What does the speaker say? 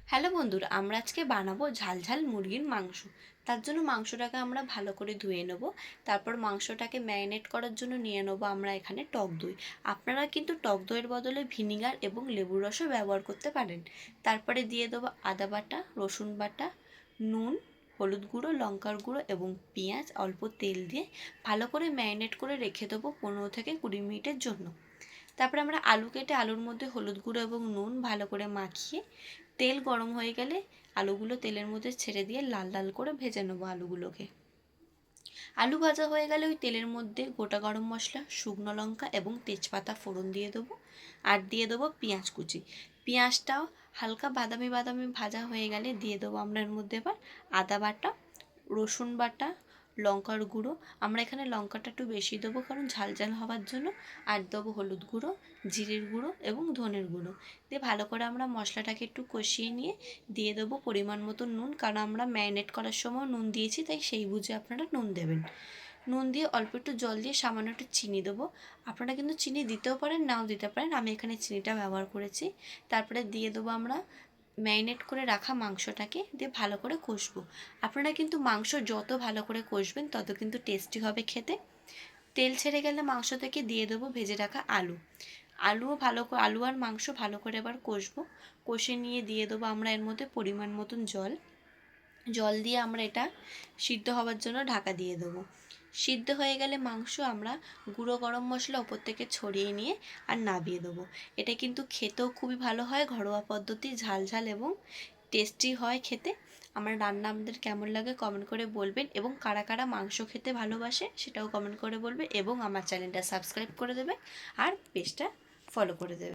Hello বন্ধুরা, আমরা আজকে বানাবো ঝাল ঝাল মুরগির মাংস। তার জন্য মাংসটাকে আমরা ভালো করে ধুয়ে নেব। তারপর মাংসটাকে ম্যারিনেট করার জন্য নিয়ে নেব আমরা এখানে টক দই। আপনারা কিন্তু টক দইয়ের বদলে ভিনিগার এবং লেবুর রসও ব্যবহার করতে পারেন। তারপরে দিয়ে দেবো আদা বাটা, রসুন বাটা, নুন, হলুদ গুঁড়ো, লঙ্কার গুঁড়ো এবং পেঁয়াজ। অল্প তেল দিয়ে ভালো করে ম্যারিনেট করে রেখে দেবো 15 থেকে 20 মিনিটের জন্য। তারপরে আমরা আলু কেটে আলুর মধ্যে হলুদ গুঁড়ো এবং নুন ভালো করে মাখিয়ে তেল গরম হয়ে গেলে আলুগুলো তেলের মধ্যে ছেড়ে দিয়ে লাল লাল করে ভেজে নেবো আলুগুলোকে। আলু ভাজা হয়ে গেলে ওই তেলের মধ্যে গোটা গরম মশলা, শুকনো লঙ্কা এবং তেজপাতা ফোড়ন দিয়ে দেবো। আর দিয়ে দেবো পেঁয়াজ কুচি। পেঁয়াজটাও হালকা বাদামি বাদামি ভাজা হয়ে গেলে দিয়ে দেবো আমরা এর মধ্যে এবার আদা বাটা, রসুন বাটা, লঙ্কার গুঁড়ো। আমরা এখানে লঙ্কাটা একটু বেশি দেবো কারণ ঝাল ঝাল হওয়ার জন্য। আর দেবো হলুদ গুঁড়ো, জিরের গুঁড়ো এবং ধনের গুঁড়ো। দিয়ে ভালো করে আমরা মশলাটাকে একটু কষিয়ে নিয়ে দিয়ে দেবো পরিমাণ মতো নুন, কারণ আমরা ম্যারিনেট করার সময় নুন দিয়েছি, তাই সেই বুঝে আপনারা নুন দেবেন। নুন দিয়ে অল্প একটু জল দিয়ে সামান্য একটু চিনি দেবো। আপনারা কিন্তু চিনি দিতেও পারেন, নাও দিতে পারেন, আমি এখানে চিনিটা ব্যবহার করেছি। তারপরে দিয়ে দেবো আমরা ম্যারিনেট করে রাখা মাংসটাকে, দিয়ে ভালো করে কষবো। আপনারা কিন্তু মাংস যত ভালো করে কষবেন তত কিন্তু টেস্টি হবে খেতে। তেল ছেড়ে গেলে মাংস থেকে দিয়ে দেবো ভেজে রাখা আলু। আলু আর মাংস ভালো করে এবার কষবো। কষে নিয়ে দিয়ে দেবো আমরা এর মধ্যে পরিমাণ মতন জল। জল দিয়ে আমরা এটা সিদ্ধ হওয়ার জন্য ঢাকা দিয়ে দেবো। সিদ্ধ হয়ে গেলে মাংস আমরা গুঁড়ো গরম মশলা ওপর থেকে ছড়িয়ে নিয়ে আর নামিয়ে দেবো। এটা কিন্তু খেতেও খুবই ভালো হয়, ঘরোয়া পদ্ধতি, ঝাল ঝাল এবং টেস্টি হয় খেতে। আমার রান্না আপনাদের কেমন লাগে কমেন্ট করে বলবেন, এবং কারা কারা মাংস খেতে ভালোবাসে সেটাও কমেন্ট করে বলবে, এবং আমার চ্যানেলটা সাবস্ক্রাইব করে দেবে আর পেজটা ফলো করে দেবে।